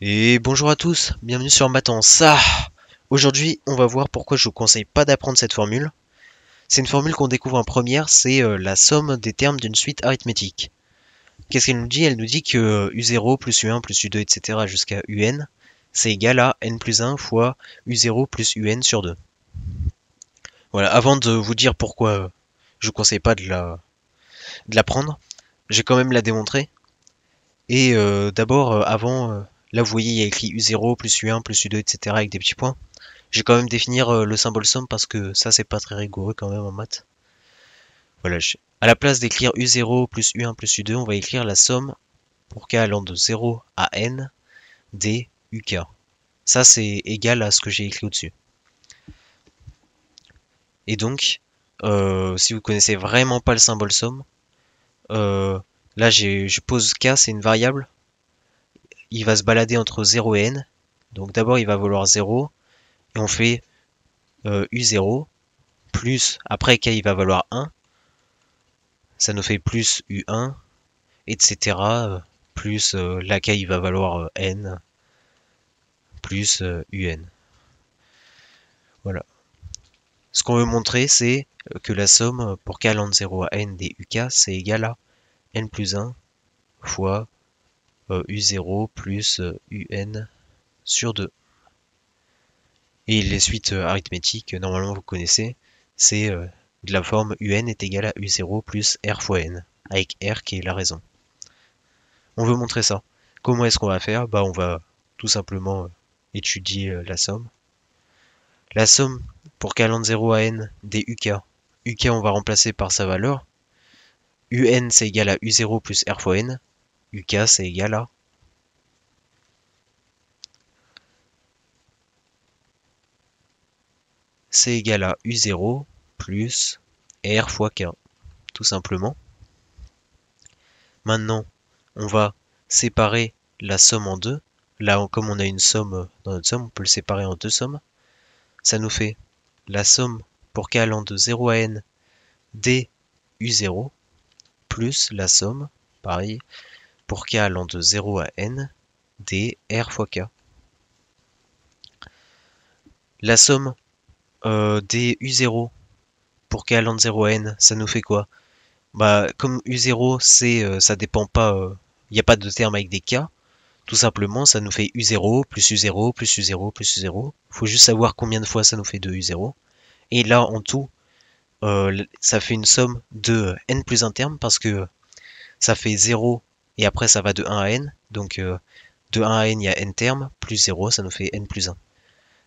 Et bonjour à tous, bienvenue sur Matance. Aujourd'hui, on va voir pourquoi je vous conseille pas d'apprendre cette formule. C'est une formule qu'on découvre en première, c'est la somme des termes d'une suite arithmétique. Qu'est-ce qu'elle nous dit? Elle nous dit que U0 plus U1 plus U2, etc. jusqu'à UN, c'est égal à N plus 1 fois U0 plus UN sur 2. Voilà, avant de vous dire pourquoi je vous conseille pas de l'apprendre, j'ai quand même la démontrer. Et d'abord, avant, là vous voyez, il y a écrit U0 plus U1 plus U2, etc. avec des petits points. Je vais quand même définir le symbole somme parce que ça c'est pas très rigoureux quand même en maths. Voilà, à la place d'écrire U0 plus U1 plus U2, on va écrire la somme pour k allant de 0 à n des UK. Ça c'est égal à ce que j'ai écrit au-dessus. Et donc, si vous connaissez vraiment pas le symbole somme, là je pose k, c'est une variable. Il va se balader entre 0 et n. Donc d'abord il va valoir 0 et on fait U0 plus, après k il va valoir 1. Ça nous fait plus U1, etc. Plus la k il va valoir n, plus UN. Voilà. Ce qu'on veut montrer, c'est que la somme pour k allant de 0 à n des UK, c'est égal à n plus 1 fois U0 plus UN sur 2. Et les suites arithmétiques, normalement vous connaissez, c'est de la forme UN est égal à U0 plus R fois N, avec R qui est la raison. On veut montrer ça. Comment est-ce qu'on va faire? Bah on va tout simplement étudier la somme. La somme pour k allant de 0 à n des UK. UK on va remplacer par sa valeur. UN c'est égal à U0 plus R fois N. UK c'est égal à U0 plus R fois K. Tout simplement. Maintenant, on va séparer la somme en deux. Là, comme on a une somme dans notre somme, on peut le séparer en deux sommes. Ça nous fait la somme pour k allant de 0 à n des U0 plus la somme, pareil, pour k allant de 0 à n des R fois K. La somme des U0 pour k allant de 0 à n, ça nous fait quoi? Bah, comme U0, ça dépend pas, il n'y a pas de terme avec des K, tout simplement, ça nous fait U0 plus U0 plus U0 plus U0. Faut juste savoir combien de fois ça nous fait de U0. Et là, en tout, ça fait une somme de n plus un terme parce que ça fait 0 et après ça va de 1 à n. Donc de 1 à n, il y a n termes, plus 0, ça nous fait n plus 1.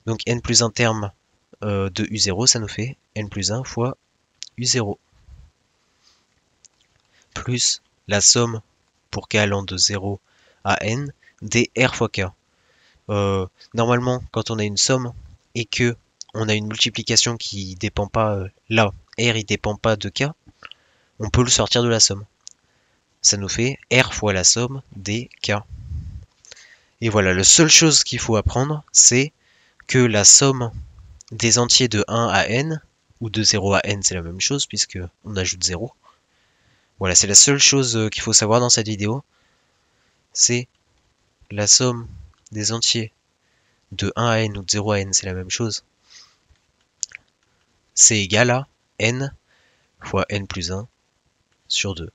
Donc n plus 1 terme de U0, ça nous fait n plus 1 fois U0. Plus la somme pour k allant de 0 à n des R fois K. Normalement, quand on a une somme et que on a une multiplication qui dépend pas là, R il dépend pas de K, on peut le sortir de la somme. Ça nous fait R fois la somme des K. Et voilà, la seule chose qu'il faut apprendre, c'est que la somme des entiers de 1 à n, ou de 0 à n, c'est la même chose, puisque on ajoute 0. Voilà, c'est la seule chose qu'il faut savoir dans cette vidéo. C'est la somme des entiers de 1 à n ou de 0 à n, c'est la même chose. C'est égal à n fois n plus 1 sur 2.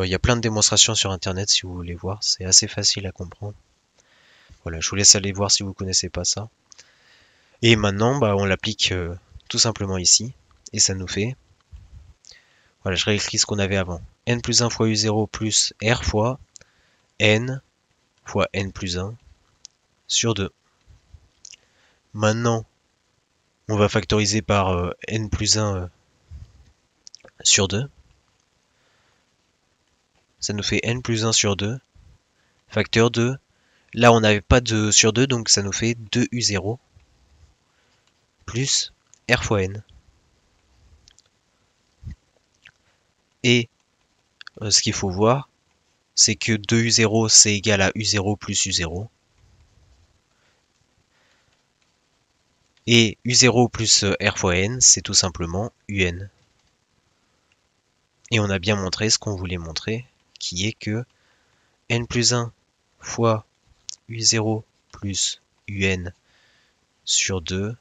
Il y a plein de démonstrations sur internet si vous voulez voir, c'est assez facile à comprendre. Voilà, je vous laisse aller voir si vous ne connaissez pas ça. Et maintenant, bah, on l'applique tout simplement ici, et ça nous fait, voilà, je réécris ce qu'on avait avant. N plus 1 fois U0 plus R fois N fois N plus 1 sur 2. Maintenant, on va factoriser par N plus 1 sur 2. Ça nous fait N plus 1 sur 2, facteur 2. Là, on n'avait pas de sur 2, donc ça nous fait 2U0 plus R fois N. Et ce qu'il faut voir, c'est que 2U0 c'est égal à U0 plus U0. Et U0 plus R fois N, c'est tout simplement UN. Et on a bien montré ce qu'on voulait montrer, qui est que N plus 1 fois U0 plus UN sur 2,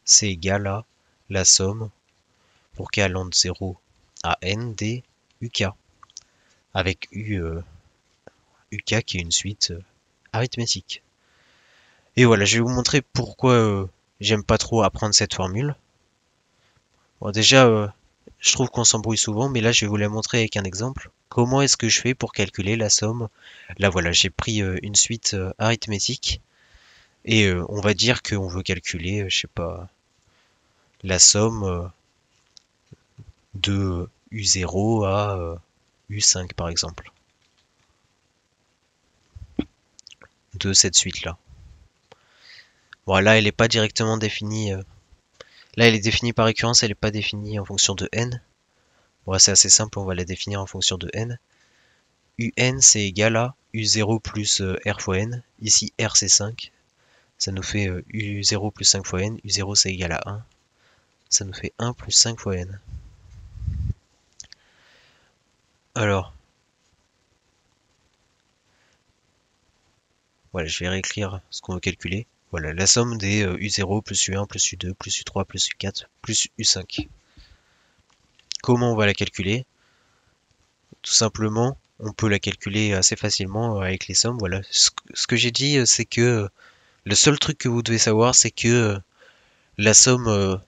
c'est égal à la somme pour k allant de 0 à n des UK, avec UK qui est une suite arithmétique. Et voilà, je vais vous montrer pourquoi j'aime pas trop apprendre cette formule. Bon, déjà, je trouve qu'on s'embrouille souvent, mais là, je vais vous la montrer avec un exemple. Comment est-ce que je fais pour calculer la somme? Là, voilà, j'ai pris une suite arithmétique, et on va dire qu'on veut calculer, je sais pas, la somme de U0 à U5, par exemple, de cette suite-là. Bon, là, elle n'est pas directement définie. Là, elle est définie par récurrence, elle n'est pas définie en fonction de n. Bon, c'est assez simple, on va la définir en fonction de n. UN, c'est égal à U0 plus R fois n. Ici, R, c'est 5. Ça nous fait U0 plus 5 fois n. U0, c'est égal à 1. Ça nous fait 1 plus 5 fois n. Alors, voilà, je vais réécrire ce qu'on veut calculer. Voilà, la somme des U0 plus U1 plus U2 plus U3 plus U4 plus U5. Comment on va la calculer? Tout simplement, on peut la calculer assez facilement avec les sommes. Voilà, ce que j'ai dit, c'est que le seul truc que vous devez savoir, c'est que la somme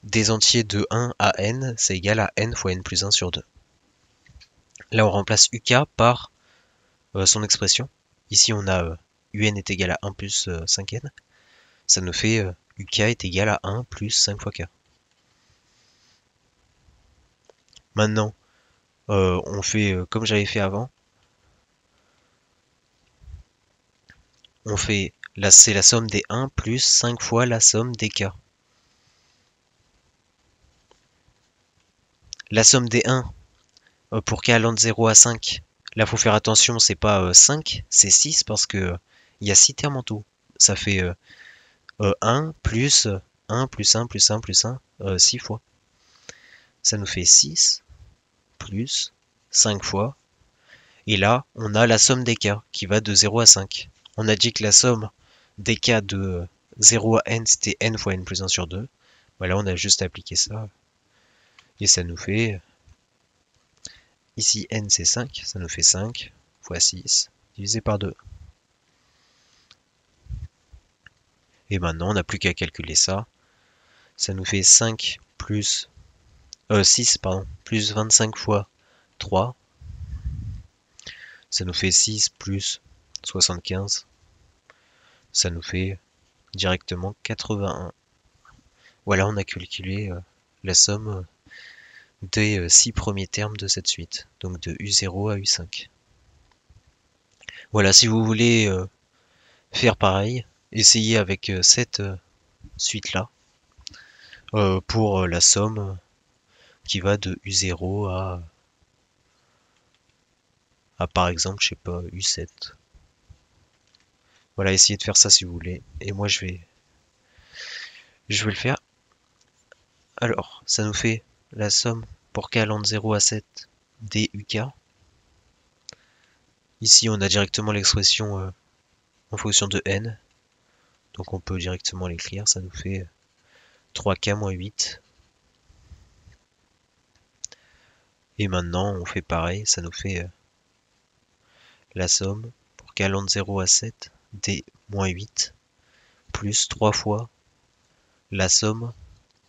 des entiers de 1 à n, c'est égal à n fois n plus 1 sur 2. Là, on remplace UK par son expression. Ici, on a UN est égal à 1 plus 5n. Ça nous fait UK est égal à 1 plus 5 fois k. Maintenant, on fait comme j'avais fait avant. On fait, là, c'est la somme des 1 plus 5 fois la somme des k. La somme des 1 pour k allant de 0 à 5. Là, faut faire attention, c'est pas 5, c'est 6 parce que il y a 6 termes en tout. Ça fait 1 plus 1 plus 1 plus 1 plus 1, 6 fois. Ça nous fait 6 plus 5 fois. Et là, on a la somme des k qui va de 0 à 5. On a dit que la somme des k de 0 à n, c'était n fois n plus 1 sur 2. Voilà, on a juste appliqué ça. Et ça nous fait... Ici, n c'est 5. Ça nous fait 5 fois 6 divisé par 2. Et maintenant, on n'a plus qu'à calculer ça. Ça nous fait 5 plus... 6, pardon, plus 25 fois 3. Ça nous fait 6 plus 75. Ça nous fait directement 81. Voilà, on a calculé la somme des 6 premiers termes de cette suite. Donc de U0 à U5. Voilà, si vous voulez faire pareil, essayez avec cette suite-là pour la somme qui va de U0 à par exemple, je sais pas, U7. Voilà, essayez de faire ça si vous voulez. Et moi, je vais le faire. Alors, ça nous fait la somme pour k allant de 0 à 7 des UK. Ici, on a directement l'expression en fonction de n. Donc, on peut directement l'écrire. Ça nous fait 3k moins 8. Et maintenant, on fait pareil. Ça nous fait la somme pour k allant de 0 à 7 des moins 8 plus 3 fois la somme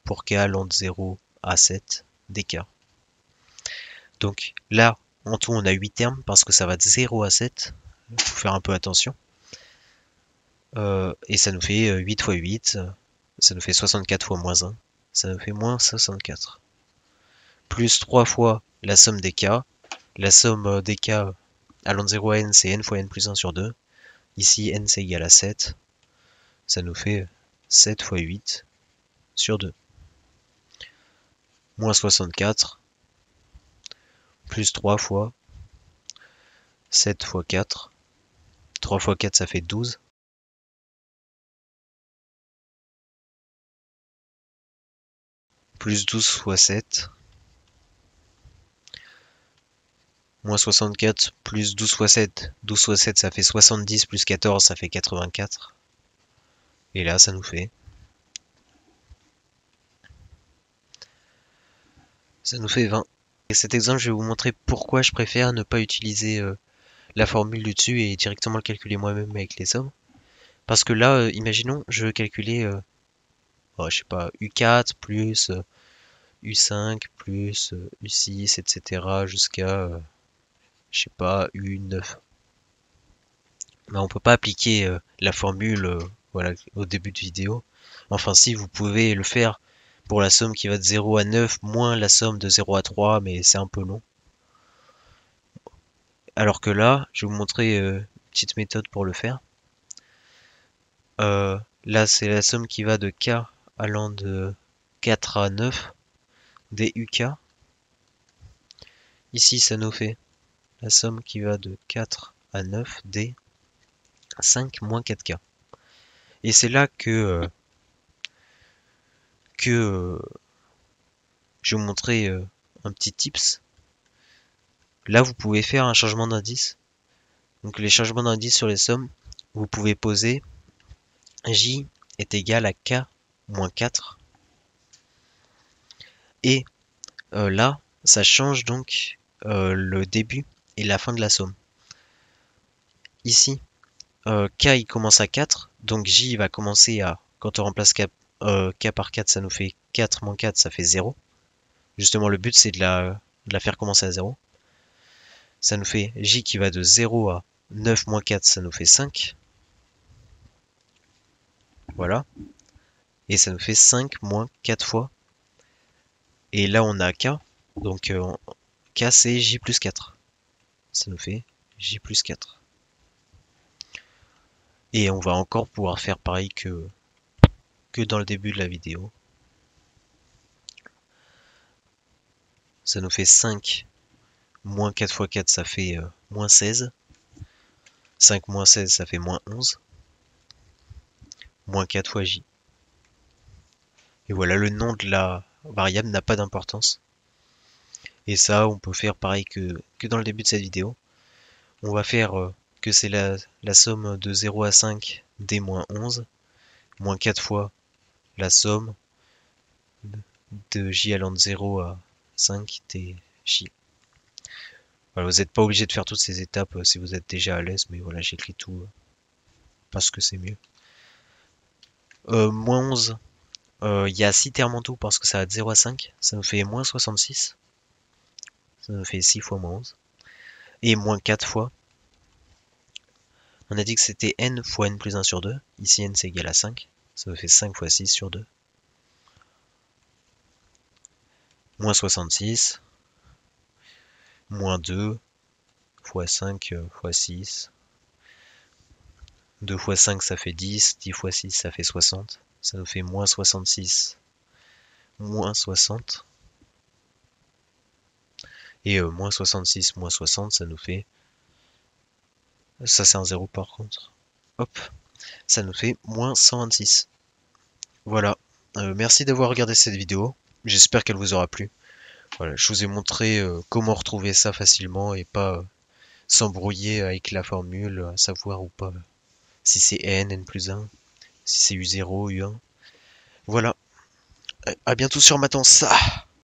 pour k allant de 0 à 7 des k. Donc là, en tout, on a 8 termes parce que ça va de 0 à 7. Il faut faire un peu attention. Et ça nous fait 8 fois 8. Ça nous fait 64 fois moins 1. Ça nous fait moins 64. Plus 3 fois la somme des k. La somme des k allant de 0 à n, c'est n fois n plus 1 sur 2. Ici, n, c'est égal à 7. Ça nous fait 7 fois 8 sur 2. Moins 64. Plus 3 fois 7 fois 4. 3 fois 4, ça fait 12. Plus 12 fois 7. Moins 64 plus 12 fois 7. 12 fois 7 ça fait 70 plus 14 ça fait 84. Et là ça nous fait 20. Et cet exemple je vais vous montrer pourquoi je préfère ne pas utiliser la formule du dessus et directement le calculer moi-même avec les sommes. Parce que là, imaginons, je veux calculer, je sais pas, U4 plus U5 plus U6, etc. jusqu'à, je sais pas, U9. Mais on peut pas appliquer la formule voilà, au début de vidéo. Enfin si, vous pouvez le faire pour la somme qui va de 0 à 9 moins la somme de 0 à 3, mais c'est un peu long. Alors que là, je vais vous montrer une petite méthode pour le faire. Là, c'est la somme qui va de k allant de 4 à 9 des UK. Ici, ça nous fait la somme qui va de 4 à 9 des 5 moins 4k. Et c'est là que je vais vous montrer un petit tips. Là, vous pouvez faire un changement d'indice. Donc, les changements d'indice sur les sommes, vous pouvez poser J est égal à K moins 4. Et là, ça change donc le début et la fin de la somme. Ici, K il commence à 4, donc J va commencer à, quand on remplace K par 4, ça nous fait 4 moins 4, ça fait 0. Justement, le but c'est de la faire commencer à 0. Ça nous fait J qui va de 0 à 9 moins 4, ça nous fait 5. Voilà. Et ça nous fait 5 moins 4 fois. Et là on a K, donc K c'est J plus 4. Ça nous fait J plus 4. Et on va encore pouvoir faire pareil que dans le début de la vidéo. Ça nous fait 5 moins 4 fois 4, ça fait moins 16. 5 moins 16, ça fait moins 11. Moins 4 fois J. Et voilà, le nom de la variable n'a pas d'importance. Et ça, on peut faire pareil que dans le début de cette vidéo. On va faire que c'est la somme de 0 à 5 des moins 11, moins 4 fois la somme de J allant de 0 à 5 des J. Voilà, vous n'êtes pas obligé de faire toutes ces étapes si vous êtes déjà à l'aise, mais voilà, j'écris tout parce que c'est mieux. Moins 11, il y a 6 termes en tout parce que ça va de 0 à 5, ça nous fait moins 66. Ça nous fait 6 fois moins 11. Et moins 4 fois. On a dit que c'était n fois n plus 1 sur 2. Ici n c'est égal à 5. Ça nous fait 5 fois 6 sur 2. Moins 66. Moins 2 fois 5 fois 6. 2 fois 5 ça fait 10. 10 fois 6 ça fait 60. Ça nous fait moins 66. Moins 60. Et moins 66 moins 60 ça nous fait... Ça c'est un 0 par contre. Hop. Ça nous fait moins 126. Voilà. Merci d'avoir regardé cette vidéo. J'espère qu'elle vous aura plu. Voilà, je vous ai montré comment retrouver ça facilement et pas s'embrouiller avec la formule, à savoir ou pas si c'est n, n plus 1, si c'est u0, u1. Voilà. À bientôt sur Matance.